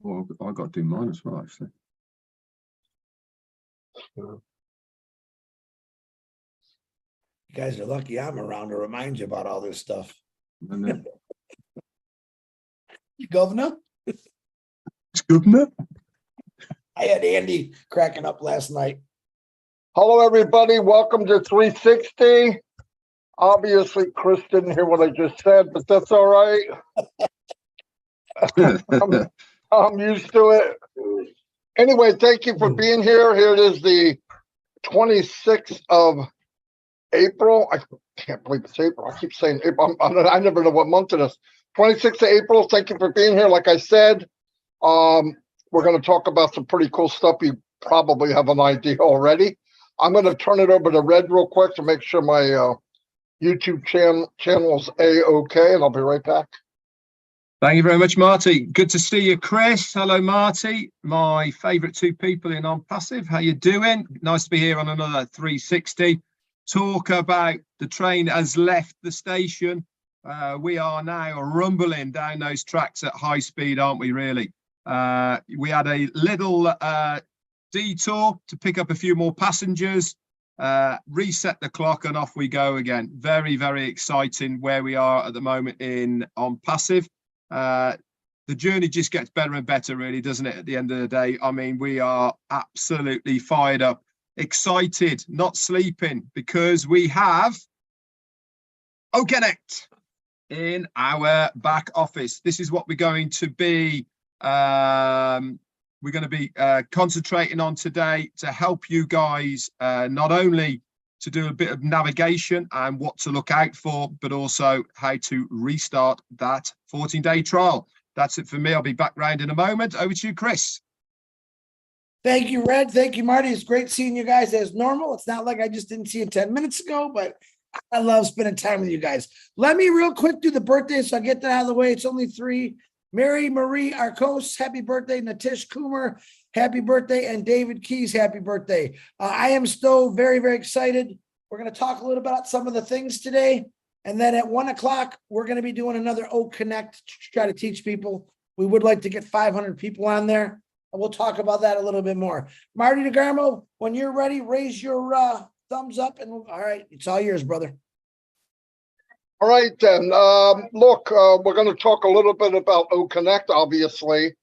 Well, I got to do mine as well, actually. You guys are lucky I'm around to remind you about all this stuff. Governor? Governor? I had Andy cracking up last night. Hello, everybody. Welcome to 360. Obviously, Chris didn't hear what I just said, but that's all right. I'm used to it. Anyway, thank you for being here. Here it is, the 26th of April. I can't believe it's April. I keep saying April. I never know what month it is. 26th of April. Thank you for being here. Like I said, we're going to talk about some pretty cool stuff. You probably have an idea already. I'm going to turn it over to Red real quick to make sure my YouTube channel's A-OK, and I'll be right back. Thank you very much, Marty. Good to see you, Chris. Hello, Marty. My favourite two people in ONPASSIVE. How you doing? Nice to be here on another 360. Talk about the train has left the station. We are now rumbling down those tracks at high speed, aren't we, really? We had a little detour to pick up a few more passengers, reset the clock, and off we go again. Very, very exciting where we are at the moment in ONPASSIVE. The journey just gets better and better, really, doesn't it, at the end of the day? I mean, we are absolutely fired up, excited, not sleeping, because we have OConnect in our back office. This is what we're going to be concentrating on today to help you guys not only to do a bit of navigation and what to look out for, but also how to restart that 14-day trial. That's it for me. I'll be back round in a moment. Over to you, Chris. Thank you, Red. Thank you, Marty. It's great seeing you guys as normal. It's not like I just didn't see you 10 minutes ago, but I love spending time with you guys. Let me real quick do the birthday so I get that out of the way. It's only 3. Mary Marie Arcos, happy birthday. Natish Kumar, happy birthday. And David Keys, happy birthday. I am still very, very excited. We're going to talk a little about some of the things today. And then at 1 o'clock, we're going to be doing another OConnect to try to teach people. We would like to get 500 people on there. And we'll talk about that a little bit more. Marty DeGarmo, when you're ready, raise your thumbs up. And all right, it's all yours, brother. All right, then. Look, we're going to talk a little bit about OConnect, obviously.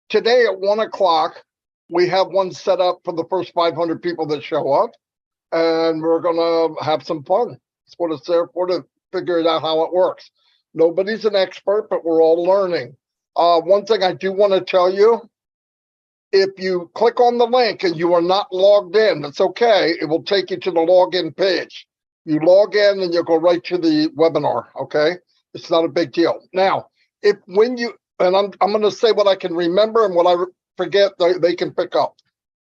Today at 1 o'clock, we have one set up for the first 500 people that show up, and we're going to have some fun. That's what it's there for, to figure out how it works. Nobody's an expert, but we're all learning. One thing I do want to tell you, if you click on the link and you are not logged in, it's okay. It will take you to the login page. You log in and you'll go right to the webinar, okay? It's not a big deal. Now, I'm going to say what I can remember, and what I forget, they can pick up.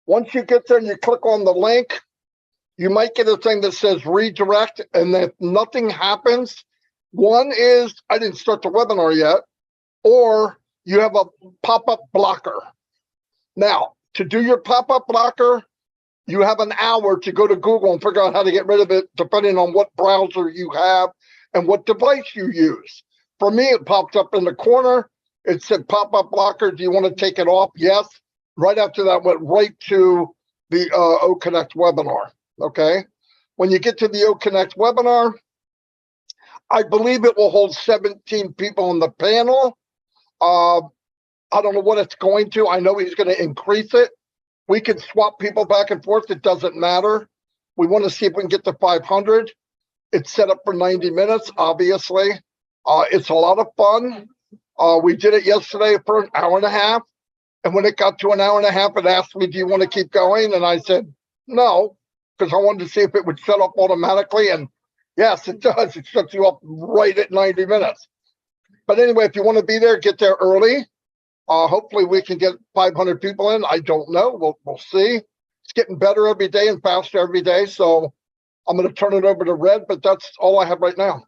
Once you get there and you click on the link, you might get a thing that says redirect, and if nothing happens, one is I didn't start the webinar yet, or you have a pop-up blocker. Now, to do your pop-up blocker, you have an hour to go to Google and figure out how to get rid of it, depending on what browser you have and what device you use. For me, it popped up in the corner. It said pop-up blocker. Do you want to take it off? Yes. Right after that, went right to the OConnect webinar. Okay. When you get to the OConnect webinar, I believe it will hold 17 people on the panel. I don't know what it's going to. I know he's going to increase it. We can swap people back and forth. It doesn't matter. We want to see if we can get to 500. It's set up for 90 minutes, obviously. It's a lot of fun. We did it yesterday for an hour and a half. And when it got to an hour and a half, it asked me, do you want to keep going? And I said, no, because I wanted to see if it would set up automatically. And yes, it does. It sets you up right at 90 minutes. But anyway, if you want to be there, get there early. Hopefully we can get 500 people in. I don't know. We'll see. It's getting better every day and faster every day. So I'm going to turn it over to Red, but that's all I have right now.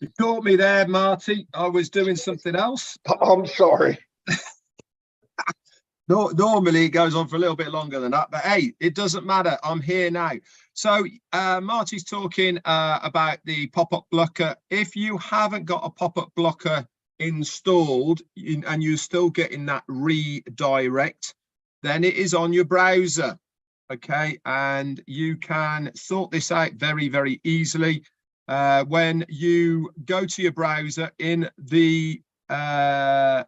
You caught me there, Marty. I was doing something else. I'm sorry. Normally it goes on for a little bit longer than that, but hey, it doesn't matter. I'm here now. So Marty's talking about the pop-up blocker. If you haven't got a pop-up blocker installed and you're still getting that redirect, then it is on your browser. Okay, and you can sort this out very, very easily. When you go to your browser, in the part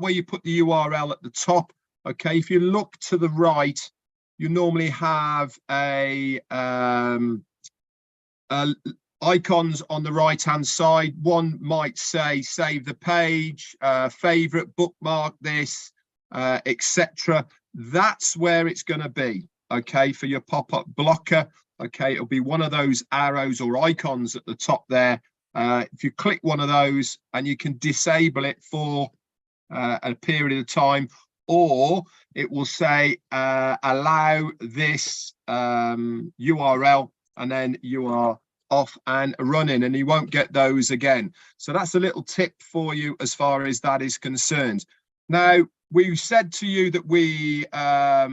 where you put the URL at the top, okay, if you look to the right, you normally have icons on the right hand side. One might say save the page, favorite, bookmark this, etc. That's where it's going to be, okay, for your pop-up blocker. Okay, it'll be one of those arrows or icons at the top there. If you click one of those, and you can disable it for a period of time, or it will say allow this URL, and then you are off and running, and you won't get those again. So that's a little tip for you as far as that is concerned. Now, we said to you that we are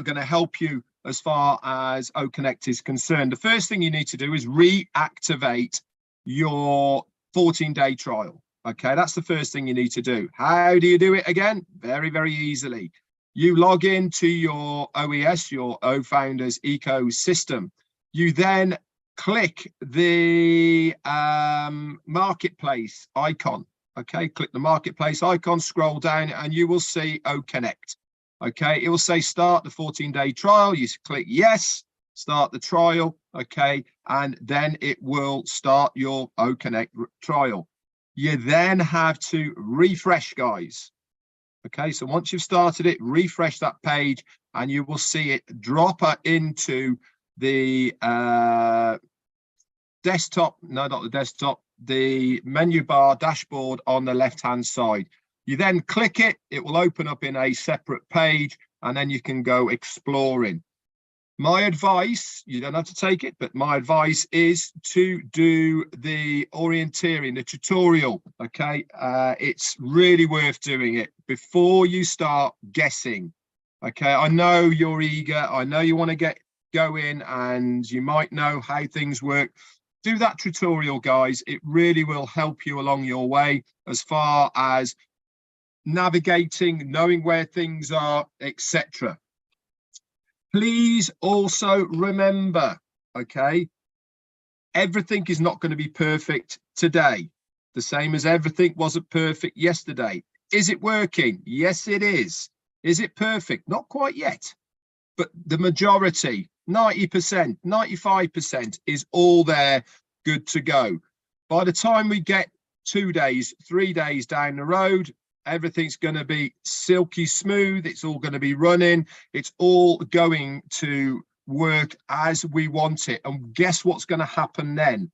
going to help you as far as OConnect is concerned. The first thing you need to do is reactivate your 14-day trial. Okay, that's the first thing you need to do. How do you do it again? Very, very easily. You log into your OES, your OFounders ecosystem. You then click the marketplace icon. Okay, click the marketplace icon, scroll down, and you will see OConnect. Okay, it will say start the 14-day trial. You click yes, start the trial. Okay, and then it will start your OConnect trial. You then have to refresh, guys. Okay, so once you've started it, refresh that page, and you will see it drop into the desktop. No, not the desktop. The menu bar dashboard on the left hand side. You then click it, it will open up in a separate page, and then you can go exploring. My advice, you don't have to take it, but my advice is to do the orienteering, the tutorial. Okay, it's really worth doing it before you start guessing. Okay, I know you're eager, I know you want to get going, and you might know how things work. Do that tutorial, guys. It really will help you along your way as far as navigating, knowing where things are, etc. Please also remember, okay, everything is not going to be perfect today, the same as everything wasn't perfect yesterday. Is it working? Yes, it is. Is it perfect? Not quite yet, but the majority, 90%, 95% is all there, good to go. By the time we get 2 days, 3 days down the road, everything's going to be silky smooth. It's all going to be running. It's all going to work as we want it. And guess what's going to happen then?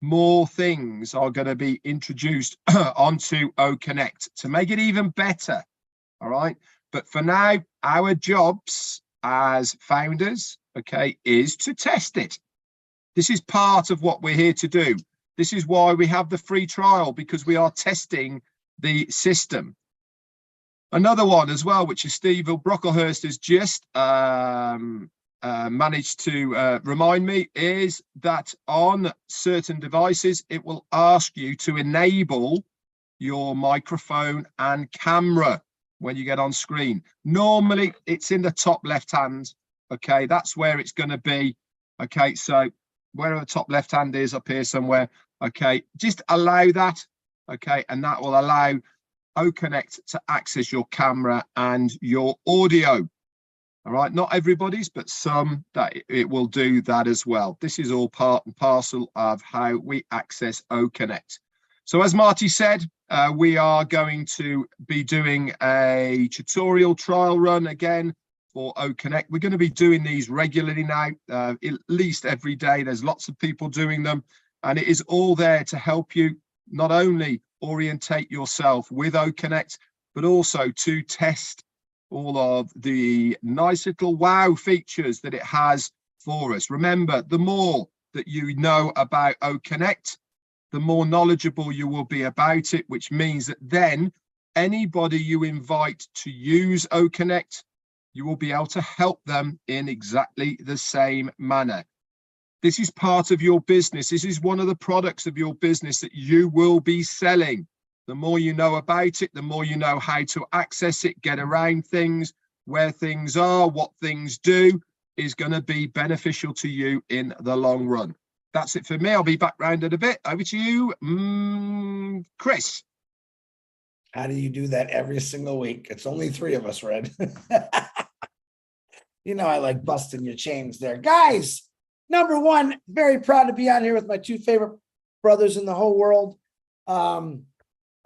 More things are going to be introduced onto OConnect to make it even better. All right. But for now, our jobs as founders, okay, is to test it. This is part of what we're here to do. This is why we have the free trial, because we are testing the system. Another one as well, which is Steve Brocklehurst has just managed to remind me, is that on certain devices, it will ask you to enable your microphone and camera when you get on screen. Normally, it's in the top left hand. Okay, that's where it's going to be. Okay, so wherever the top left hand is, up here somewhere. Okay, just allow that. Okay, and that will allow OConnect to access your camera and your audio. All right, not everybody's, but some that it will do that as well. This is all part and parcel of how we access OConnect. So as Marty said, we are going to be doing a tutorial trial run again for OConnect. We're going to be doing these regularly now, at least every day. There's lots of people doing them, and it is all there to help you not only orientate yourself with OConnect, but also to test all of the nice little wow features that it has for us. Remember, the more that you know about OConnect, the more knowledgeable you will be about it, which means that then anybody you invite to use OConnect, you will be able to help them in exactly the same manner. This is part of your business. This is one of the products of your business that you will be selling. The more you know about it, the more you know how to access it, get around things, where things are, what things do, is going to be beneficial to you in the long run. That's it for me. I'll be back round in a bit. Over to you, Chris. How do you do that every single week? It's only 3 of us, Red. You know, I like busting your chains there. Guys, number one, very proud to be on here with my 2 favorite brothers in the whole world. A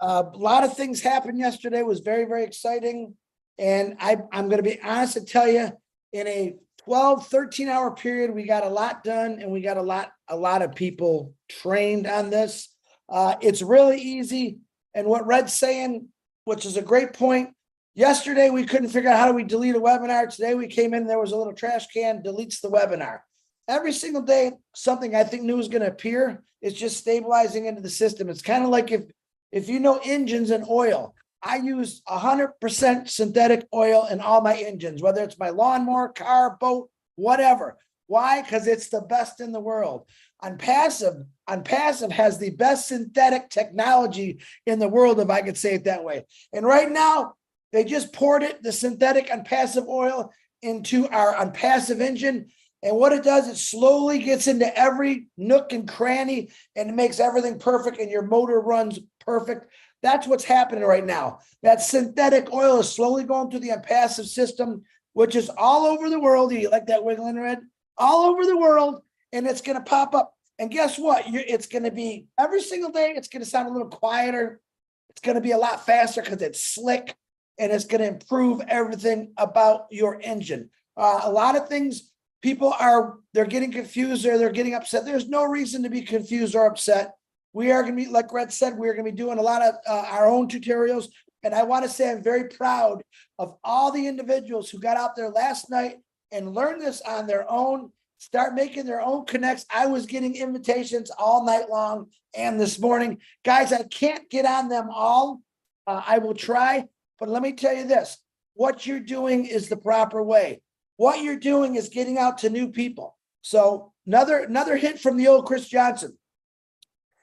lot of things happened yesterday. It was very, very exciting. And I'm going to be honest to tell you, in a 12, 13-hour period, we got a lot done, and we got a lot of people trained on this. It's really easy. And what Red's saying, which is a great point, yesterday we couldn't figure out how do we delete a webinar. Today we came in, there was a little trash can, deletes the webinar. Every single day, something I think new is going to appear. It's just stabilizing into the system. It's kind of like if you know engines and oil. I use 100% synthetic oil in all my engines, whether it's my lawnmower, car, boat, whatever. Why? Because it's the best in the world. ONPASSIVE has the best synthetic technology in the world, if I could say it that way. And right now, they just poured the synthetic ONPASSIVE oil into our ONPASSIVE engine. And what it does, it slowly gets into every nook and cranny and it makes everything perfect, and your motor runs perfect. That's what's happening right now. That synthetic oil is slowly going through the ONPASSIVE system, which is all over the world. You like that wiggling, Red? All over the world, and it's going to pop up. And guess what? It's going to be every single day. It's going to sound a little quieter. It's going to be a lot faster because it's slick, and it's going to improve everything about your engine. A lot of things they're getting confused or they're getting upset. There's no reason to be confused or upset. We are going to be, like Red said, we're going to be doing a lot of our own tutorials. And I want to say I'm very proud of all the individuals who got out there last night and learned this on their own, start making their own connects. I was getting invitations all night long and this morning. Guys, I can't get on them all. I will try, but let me tell you this. What you're doing is the proper way. What you're doing is getting out to new people. So another hint from the old Chris Johnson.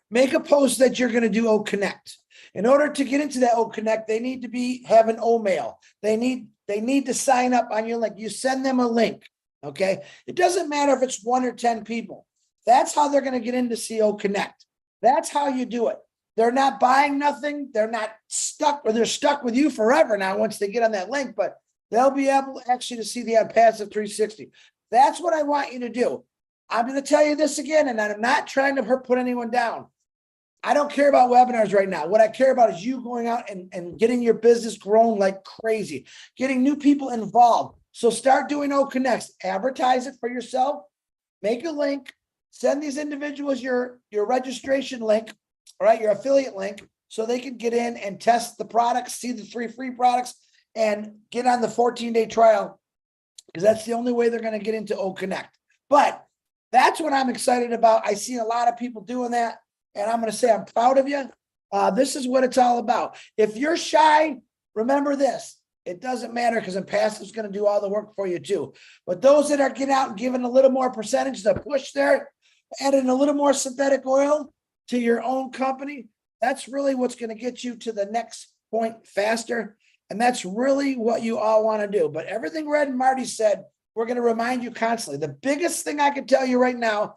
Make a post that you're going to do OConnect. In order to get into that OConnect, they need to have an O-mail. They need to sign up on your link. You send them a link, okay? It doesn't matter if it's 1 or 10 people. That's how they're going to get in to see OConnect. That's how you do it. They're not buying nothing. They're not stuck, or they're stuck with you forever now once they get on that link, but they'll be able actually to see the ONPASSIVE 360. That's what I want you to do. I'm going to tell you this again, and I'm not trying to put anyone down. I don't care about webinars right now. What I care about is you going out and getting your business grown like crazy, getting new people involved. So start doing OConnects, advertise it for yourself, make a link, send these individuals your registration link, all right, your affiliate link, so they can get in and test the products, see the 3 free products, and get on the 14-day trial, because that's the only way they're going to get into OConnect. But that's what I'm excited about. I see a lot of people doing that. And I'm going to say I'm proud of you. This is what it's all about. If you're shy, remember this. It doesn't matter, because ONPASSIVE is going to do all the work for you too. But those that are getting out and giving a little more percentage to push there, adding a little more synthetic oil to your own company, that's really what's going to get you to the next point faster. And that's really what you all want to do. But everything Red and Marty said, we're going to remind you constantly. The biggest thing I can tell you right now,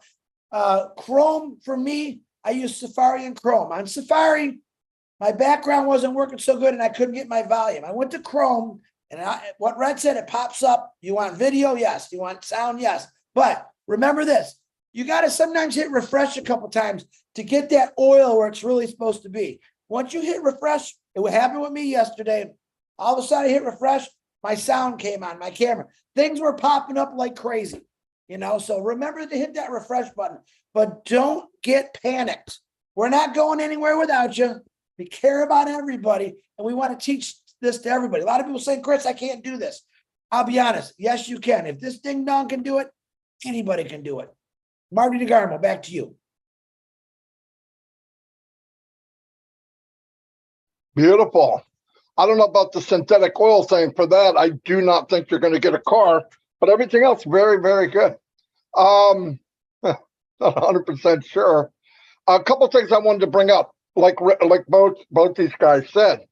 Chrome for me, I use Safari and Chrome. On Safari, my background wasn't working so good and I couldn't get my volume. I went to Chrome, and what Red said, it pops up. You want video? Yes. You want sound? Yes. But remember this, you got to sometimes hit refresh a couple times to get that oil where it's really supposed to be. Once you hit refresh, it would happen with me yesterday. All of a sudden I hit refresh, my sound came on, my camera. Things were popping up like crazy. So remember to hit that refresh button, but don't get panicked. We're not going anywhere without you. We care about everybody, and we want to teach this to everybody. A lot of people say, Chris, I can't do this. I'll be honest. Yes, you can. If this ding dong can do it, anybody can do it. Marty DeGarmo, back to you. Beautiful. I don't know about the synthetic oil thing. For that, I do not think you're going to get a car, but everything else, very, very good. Not 100% sure. A couple things I wanted to bring up, like both these guys said.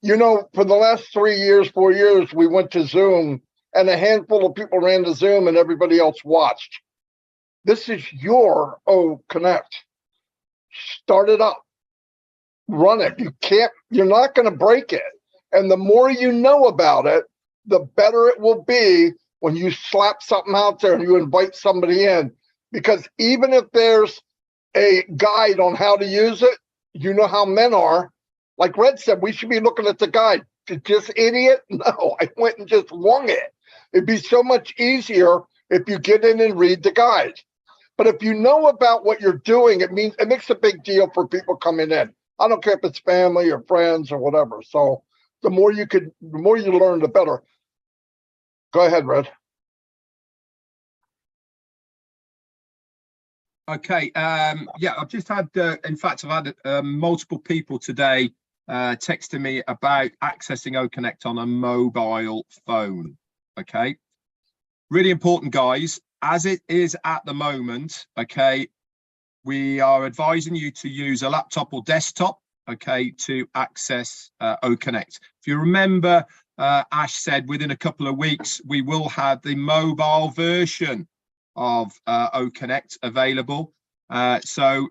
You know, for the last 3 years, 4 years, we went to Zoom, and a handful of people ran to Zoom, and everybody else watched. This is your OConnect. Start it up. Run it. You're not going to break it. And the more you know about it, the better it will be when you slap something out there and you invite somebody in. Because even if there's a guide on how to use it, you know how men are. Like Red said, we should be looking at the guide. Just idiot? No, I went and just wung it. It'd be so much easier if you get in and read the guide. But if you know about what you're doing, it makes a big deal for people coming in. I don't care if it's family or friends or whatever. So the more you learn, the better. Go ahead, Red. Okay. Yeah, I've just had, in fact, I've had multiple people today texting me about accessing OConnect on a mobile phone. Okay. Really important, guys. As it is at the moment, okay, we are advising you to use a laptop or desktop, okay, to access OConnect. If you remember, Ash said within a couple of weeks, we will have the mobile version of OConnect available. So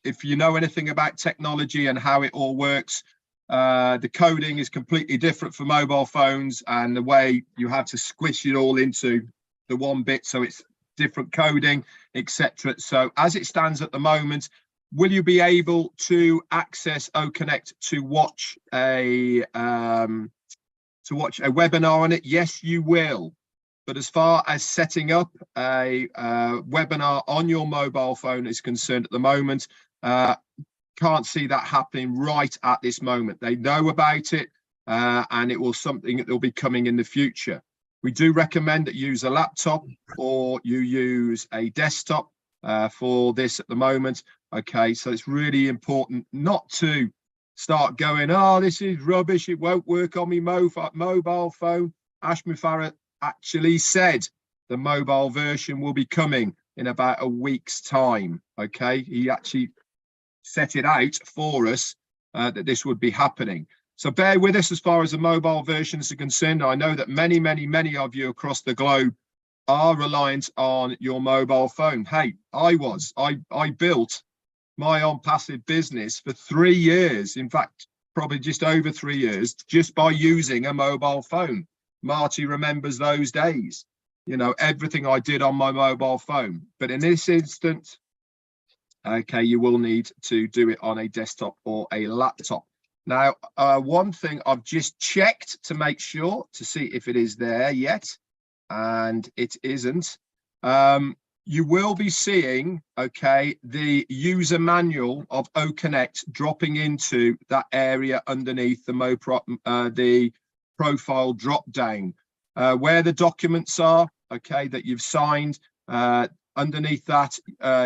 if you know anything about technology and how it all works, the coding is completely different for mobile phones, and the way you have to squish it all into the one bit, so it's different coding, etc. So as it stands at the moment, will you be able to access OConnect to watch a webinar on it? Yes, you will. But as far as setting up a webinar on your mobile phone is concerned at the moment, can't see that happening right at this moment. They know about it, and it will something that will be coming in the future. We do recommend that you use a laptop or you use a desktop for this at the moment. Okay, so it's really important not to start going, oh, this is rubbish, it won't work on my mobile phone. Ash Mufarah actually said the mobile version will be coming in about a week's time. Okay, he actually set it out for us that this would be happening. So bear with us as far as the mobile versions are concerned. I know that many, many, many of you across the globe are reliant on your mobile phone. Hey, I built my ONPASSIVE business for 3 years. In fact, probably just over 3 years, just by using a mobile phone. Marty remembers those days. You know, everything I did on my mobile phone. But in this instance, okay, you will need to do it on a desktop or a laptop. Now, one thing I've just checked to make sure to see if it is there yet, and it isn't. You will be seeing, okay, the user manual of OConnect dropping into that area underneath the profile drop down, where the documents are, okay, that you've signed. Underneath that,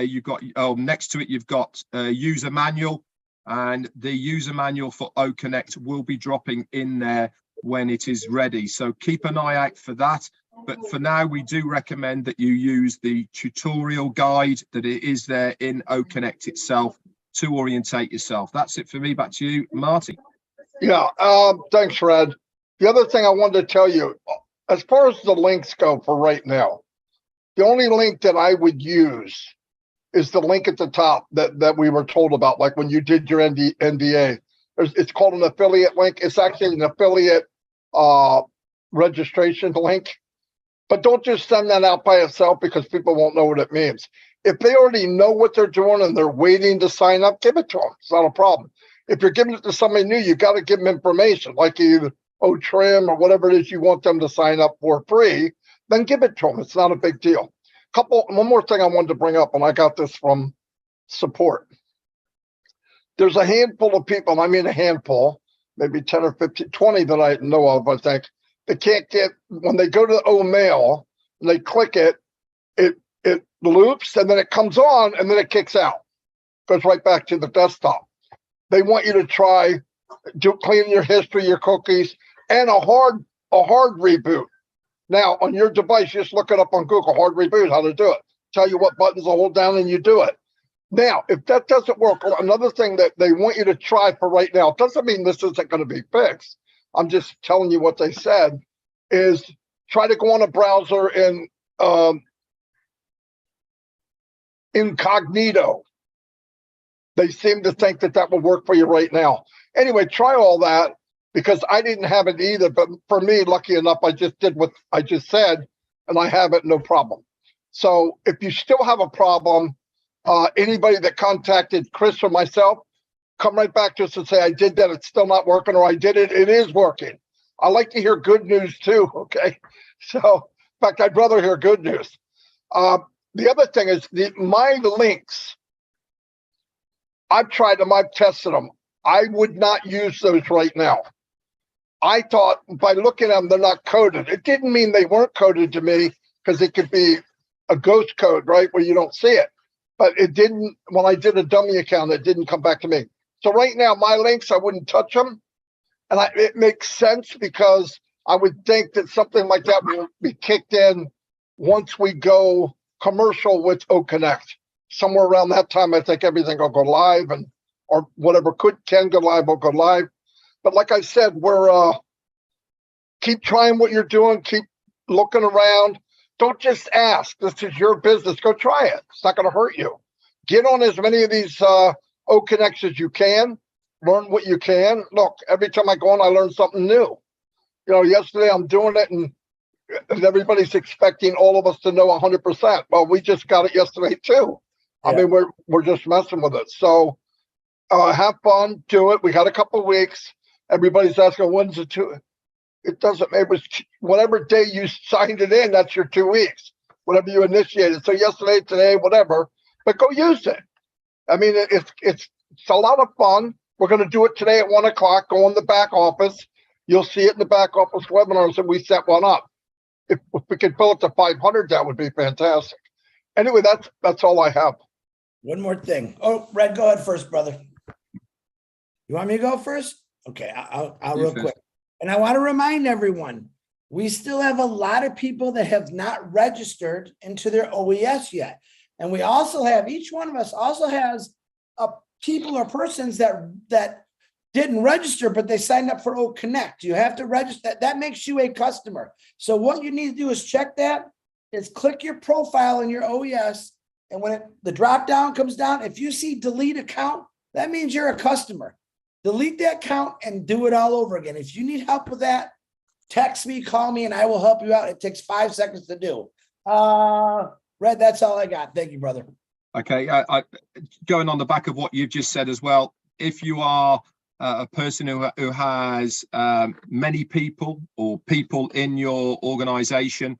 you've got, next to it, you've got user manual. And the user manual for OConnect will be dropping in there when it is ready. So keep an eye out for that. But for now, we do recommend that you use the tutorial guide that it is there in OConnect itself to orientate yourself. That's it for me. Back to you, Marty. Yeah, thanks, Red. The other thing I wanted to tell you, as far as the links go for right now, the only link that I would use is the link at the top that we were told about, like when you did your NDA. It's called an affiliate link. It's actually an affiliate registration link. But don't just send that out by itself, because people won't know what it means. If they already know what they're doing and they're waiting to sign up, give it to them. It's not a problem. If you're giving it to somebody new, you got to give them information, like either trim or whatever it is you want them to sign up for free, then give it to them. It's not a big deal. One more thing I wanted to bring up, and I got this from support. There's a handful of people, and I mean a handful, maybe 10 or 15, 20 that I know of, I think, that can't get, when they go to the mail and they click it, it loops, and then it comes on, and then it kicks out. Goes right back to the desktop. they want you to try cleaning your history, your cookies, and a hard reboot. Now, on your device, just look it up on Google, hard reboot, how to do it. Tell you what buttons to hold down and you do it. Now, if that doesn't work, another thing that they want you to try for right now, doesn't mean this isn't going to be fixed. I'm just telling you what they said, is try to go on a browser in incognito. They seem to think that that will work for you right now. Anyway, try all that, because I didn't have it either. But for me, lucky enough, I just did what I just said, and I have it, no problem. So if you still have a problem, anybody that contacted Chris or myself, come right back to us and say, I did that, it's still not working, or I did it, it is working. I like to hear good news too, okay? So, in fact, I'd rather hear good news. The other thing is my links, I've tried them, I've tested them. I would not use those right now. I thought by looking at them, they're not coded. It didn't mean they weren't coded to me, because it could be a ghost code, right, where you don't see it. But it didn't, when I did a dummy account, it didn't come back to me. So right now, my links, I wouldn't touch them. And it makes sense, because I would think that something like that will be kicked in once we go commercial with OConnect. Somewhere around that time, I think everything will go live, and or whatever can go live will go live. But like I said, we're keep trying what you're doing, keep looking around. Don't just ask. This is your business. Go try it. It's not going to hurt you. Get on as many of these OConnects as you can. Learn what you can. Look, every time I go on, I learn something new. You know, yesterday I'm doing it, and everybody's expecting all of us to know 100%. Well, we just got it yesterday too. Yeah. I mean, we're just messing with it. So have fun, do it. We got a couple of weeks. Everybody's asking, when's the 2? It doesn't matter. It was whatever day you signed it in, that's your 2 weeks, whatever you initiated. So yesterday, today, whatever, but go use it. I mean, it's a lot of fun. We're going to do it today at 1 o'clock. Go in the back office. You'll see it in the back office webinars, and we set one up. If we could fill it to 500, that would be fantastic. Anyway, that's all I have. One more thing. Oh, Red, go ahead first, brother. You want me to go first? Okay, I'll real quick. And I want to remind everyone, we still have a lot of people that have not registered into their OES yet. And we also have, each one of us also has people or persons that didn't register, but they signed up for OConnect. You have to register. That makes you a customer. So what you need to do is check that. Is click your profile in your OES. And when the drop down comes down, if you see delete account, that means you're a customer. Delete that account and do it all over again. If you need help with that, text me, call me, and I will help you out. It takes 5 seconds to do. Red, that's all I got. Thank you, brother. Okay, going on the back of what you've just said as well, if you are a person who has many people or people in your organization,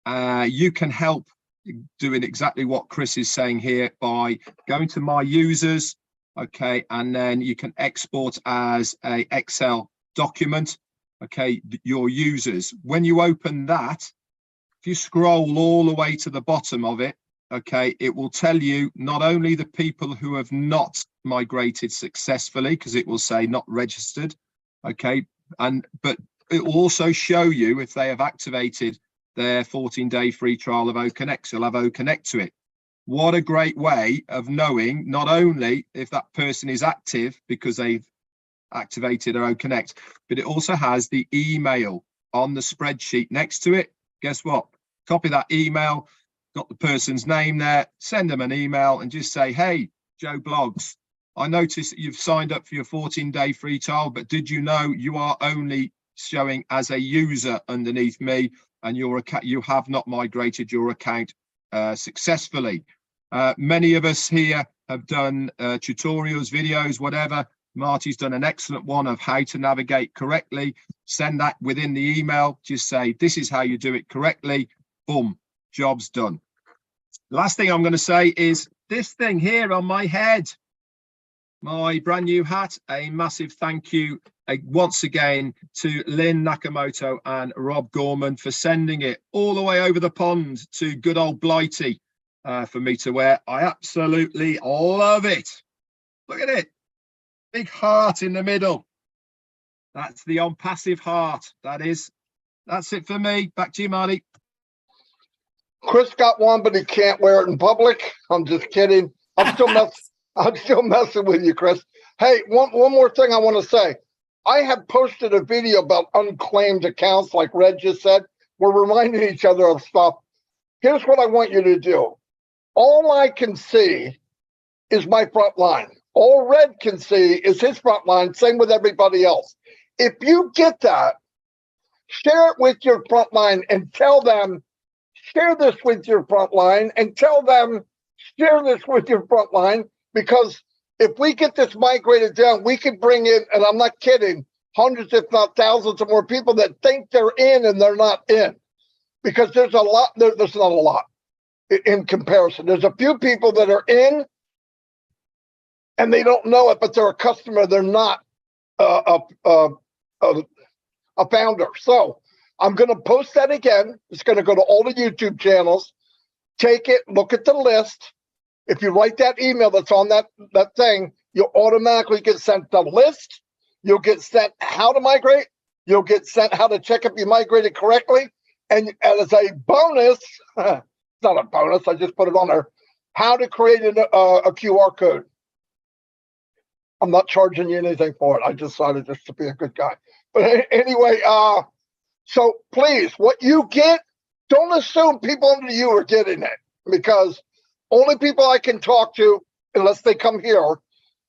you can help doing exactly what Chris is saying here by going to my users, okay, and then you can export as a Excel document, okay, your users. When you open that, if you scroll all the way to the bottom of it, okay, it will tell you not only the people who have not migrated successfully, because it will say not registered, okay, but it will also show you if they have activated their 14-day free trial of OConnect. So you'll have OConnect to it. What a great way of knowing not only if that person is active because they've activated their OConnect, but it also has the email on the spreadsheet next to it. Guess what? Copy that email, got the person's name there, send them an email and just say, hey, Joe Blogs, I noticed that you've signed up for your 14-day free trial, but did you know you are only showing as a user underneath me, and your account, you have not migrated your account successfully. Many of us here have done tutorials, videos, whatever. Marty's done an excellent one of how to navigate correctly. Send that within the email. Just say, this is how you do it correctly. Boom, job's done. Last thing I'm going to say is this thing here on my head, my brand new hat. A massive thank you once again to Lynn Nakamoto and Rob Gorman for sending it all the way over the pond to good old Blighty for me to wear. I absolutely love it. Look at it. big heart in the middle. That's the ONPASSIVE heart. That's it for me. Back to you, Marty. Chris got one, but he can't wear it in public. I'm just kidding. I'm still messing with you, Chris. Hey, one more thing I want to say. I have posted a video about unclaimed accounts, like Red just said. We're reminding each other of stuff. Here's what I want you to do. All I can see is my front line. All Red can see is his front line. Same with everybody else. If you get that, share it with your front line and tell them, share this with your front line and tell them, share this with your front line, because if we get this migrated down, we could bring in, and I'm not kidding, hundreds, if not thousands of more people that think they're in and they're not in. Because there's a lot, there's not a lot in comparison. There's a few people that are in and they don't know it, but they're a customer. They're not a founder. So I'm going to post that again. It's going to go to all the YouTube channels. Take it, look at the list. If you write that email that's on that thing, you'll automatically get sent the list. You'll get sent how to migrate. You'll get sent how to check if you migrated correctly. And as a bonus, it's not a bonus, I just put it on there, how to create a QR code. I'm not charging you anything for it. I decided just to be a good guy. But anyway, so please, what you get, don't assume people under you are getting it, because only people I can talk to, unless they come here,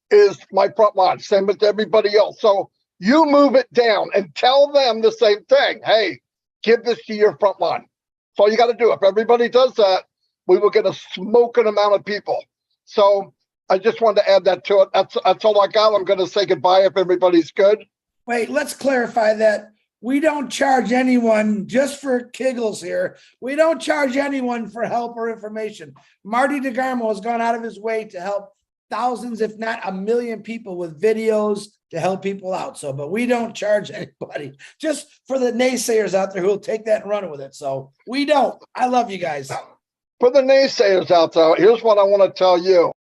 is my front line. Same with everybody else. So you move it down and tell them the same thing. Hey, give this to your front line. That's all you got to do. If everybody does that, we will get a smoking amount of people. So I just wanted to add that to it. That's all I got. I'm going to say goodbye if everybody's good. Wait, let's clarify that. We don't charge anyone, just for giggles here. We don't charge anyone for help or information. Marty DeGarmo has gone out of his way to help thousands, if not a million people with videos to help people out. So, but we don't charge anybody, just for the naysayers out there who will take that and run with it. So we don't. I love you guys. For the naysayers out there, here's what I want to tell you.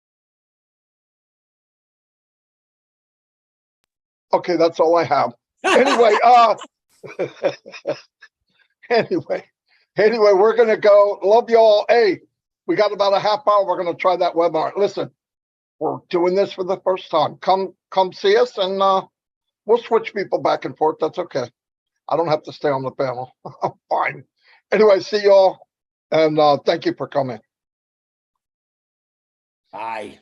Okay, that's all I have. Anyway, anyway, we're going to go. Love y'all. Hey, we got about a half hour. We're going to try that webinar. Listen, we're doing this for the first time. Come see us, and we'll switch people back and forth. That's okay. I don't have to stay on the panel. I'm fine. Anyway, see y'all, and thank you for coming. Bye.